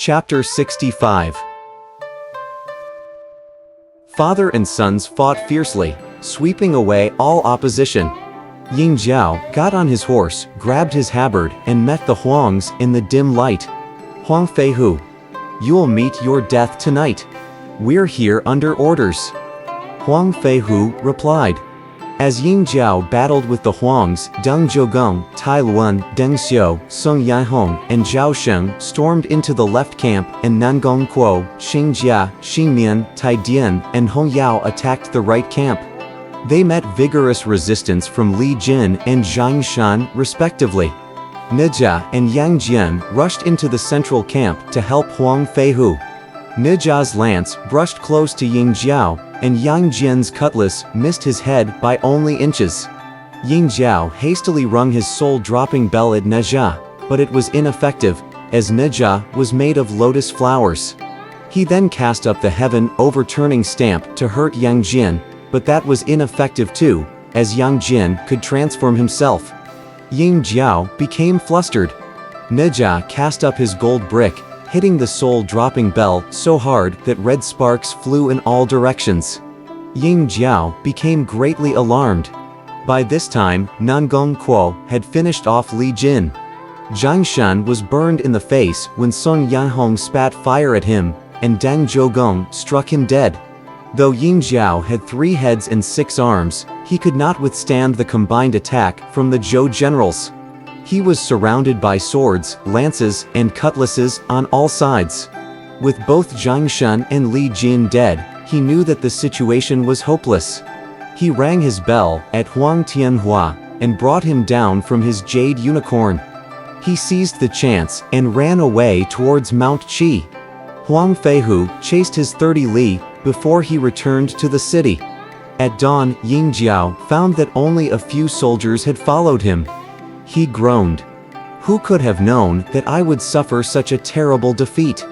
Chapter 65. Father and sons fought fiercely, sweeping away all opposition. Ying Jiao got on his horse, grabbed his halberd, and met the Huangs in the dim light. Huang Feihu, you'll meet your death tonight. We're here under orders. Huang Feihu replied. As Ying Jiao battled with the Huangs, Deng Zhougong, Tai Luan, Deng Xiu, Song Yanhong, and Zhao Sheng stormed into the left camp, and Nangong Kuo, Xing Jia, Xingmian, Tai Dian, and Hong Yao attacked the right camp. They met vigorous resistance from Li Jin and Zhang Shan, respectively. Nijia and Yang Jian rushed into the central camp to help Huang Feihu. Nijia's lance brushed close to Ying Jiao, and Yang Jian's cutlass missed his head by only inches. Ying Jiao hastily rung his soul-dropping bell at Nijia, but it was ineffective, as Nijia was made of lotus flowers. He then cast up the heaven-overturning stamp to hurt Yang Jian, but that was ineffective too, as Yang Jian could transform himself. Ying Jiao became flustered. Nijia cast up his gold brick, hitting the soul-dropping bell so hard that red sparks flew in all directions. Ying Jiao became greatly alarmed. By this time, Nangong Kuo had finished off Li Jin. Zhang Shan was burned in the face when Song Yanhong spat fire at him, and Deng Zhougong struck him dead. Though Ying Jiao had 3 heads and 6 arms, he could not withstand the combined attack from the Zhou generals. He was surrounded by swords, lances, and cutlasses on all sides. With both Zhang Shan and Li Jin dead, he knew that the situation was hopeless. He rang his bell at Huang Tianhua and brought him down from his jade unicorn. He seized the chance and ran away towards Mount Qi. Huang Feihu chased his 30 li before he returned to the city. At dawn, Ying Jiao found that only a few soldiers had followed him. He groaned. Who could have known that I would suffer such a terrible defeat?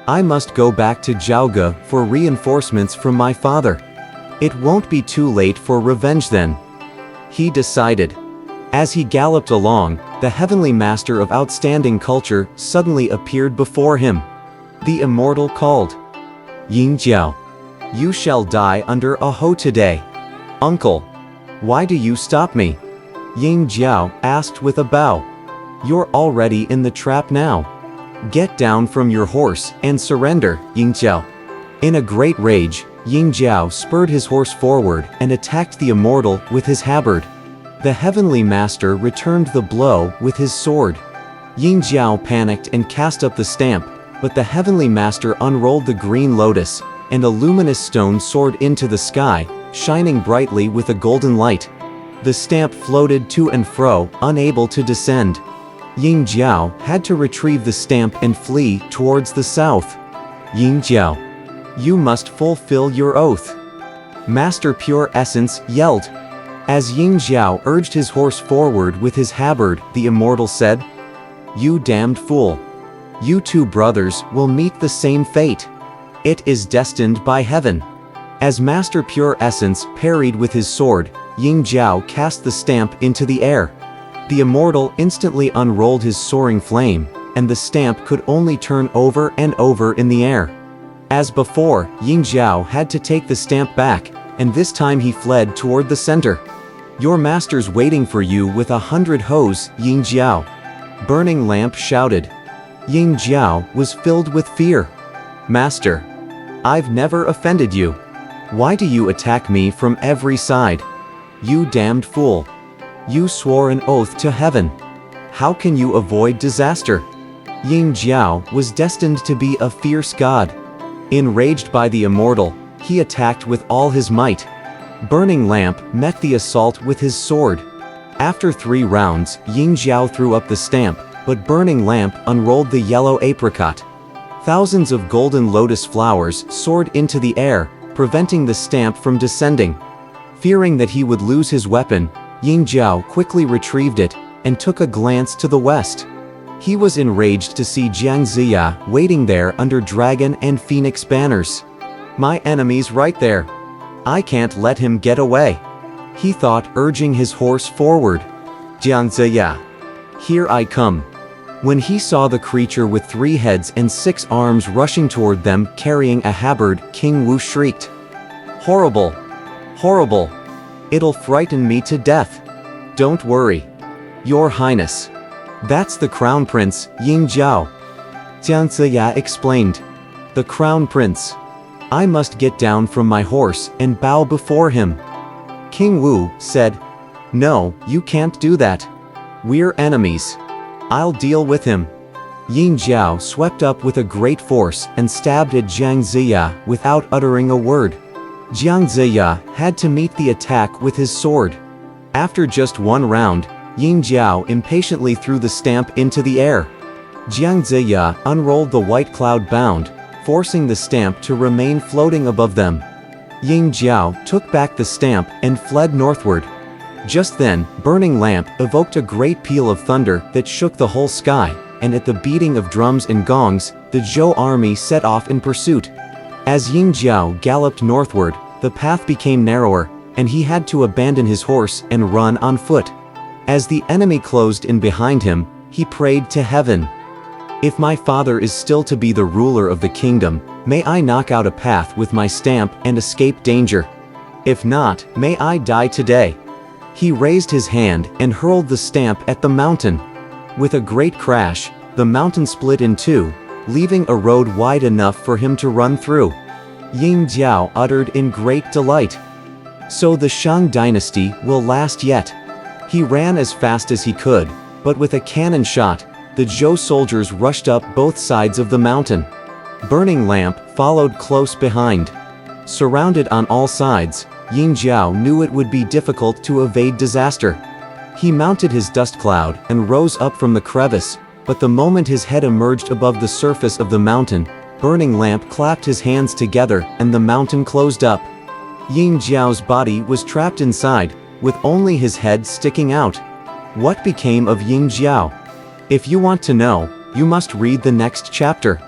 I must go back to Zhaoge for reinforcements from my father. It won't be too late for revenge then, he decided. As he galloped along, the heavenly master of outstanding culture suddenly appeared before him. The immortal called. Ying Jiao, you shall die under a hoe today. Uncle, why do you stop me? Ying Jiao asked with a bow. You're already in the trap now. Get down from your horse and surrender, Ying Jiao. In a great rage, Ying Jiao spurred his horse forward and attacked the immortal with his halberd. The heavenly master returned the blow with his sword. Ying Jiao panicked and cast up the stamp, but the heavenly master unrolled the green lotus, and a luminous stone soared into the sky, shining brightly with a golden light. The stamp floated to and fro, unable to descend. Ying Jiao had to retrieve the stamp and flee towards the south. Ying Jiao, you must fulfill your oath, Master Pure Essence yelled. As Ying Jiao urged his horse forward with his halberd, the immortal said, You damned fool. You 2 brothers will meet the same fate. It is destined by heaven. As Master Pure Essence parried with his sword, Ying Jiao cast the stamp into the air. The immortal instantly unrolled his soaring flame, and the stamp could only turn over and over in the air. As before, Ying Jiao had to take the stamp back, and this time he fled toward the center. Your master's waiting for you with 100 hoes, Ying Jiao. Burning Lamp shouted. Ying Jiao was filled with fear. Master, I've never offended you. Why do you attack me from every side? You damned fool. You swore an oath to heaven. How can you avoid disaster? Ying Jiao was destined to be a fierce god. Enraged by the immortal, he attacked with all his might. Burning Lamp met the assault with his sword. After 3 rounds, Ying Jiao threw up the stamp, but Burning Lamp unrolled the yellow apricot. Thousands of golden lotus flowers soared into the air, preventing the stamp from descending. Fearing that he would lose his weapon, Ying Jiao quickly retrieved it and took a glance to the west. He was enraged to see Jiang Ziya waiting there under dragon and phoenix banners. My enemy's right there. I can't let him get away, he thought, urging his horse forward. Jiang Ziya, here I come. When he saw the creature with 3 heads and 6 arms rushing toward them carrying a halberd, King Wu shrieked, "Horrible! Horrible! It'll frighten me to death." "Don't worry, Your Highness. That's the Crown Prince, Ying Jiao," Jiang Ziya explained. "The Crown Prince. I must get down from my horse and bow before him." King Wu said, "No, you can't do that. We're enemies. I'll deal with him." Ying Jiao swept up with a great force and stabbed at Jiang Ziya without uttering a word. Jiang Ziya had to meet the attack with his sword. After just 1 round, Ying Jiao impatiently threw the stamp into the air. Jiang Ziya unrolled the white cloud bound, forcing the stamp to remain floating above them. Ying Jiao took back the stamp and fled northward. Just then, Burning Lamp evoked a great peal of thunder that shook the whole sky, and at the beating of drums and gongs, the Zhou army set off in pursuit. As Ying Jiao galloped northward, the path became narrower, and he had to abandon his horse and run on foot. As the enemy closed in behind him, he prayed to heaven, "If my father is still to be the ruler of the kingdom, may I knock out a path with my stamp and escape danger. If not, may I die today." He raised his hand and hurled the stamp at the mountain. With a great crash, the mountain split in 2, leaving a road wide enough for him to run through. Ying Jiao uttered in great delight, "So the Shang dynasty will last yet." He ran as fast as he could, but with a cannon shot, the Zhou soldiers rushed up both sides of the mountain. Burning Lamp followed close behind. Surrounded on all sides, Ying Jiao knew it would be difficult to evade disaster. He mounted his dust cloud and rose up from the crevice, but the moment his head emerged above the surface of the mountain, Burning Lamp clapped his hands together and the mountain closed up. Ying Jiao's body was trapped inside, with only his head sticking out. What became of Ying Jiao? If you want to know, you must read the next chapter.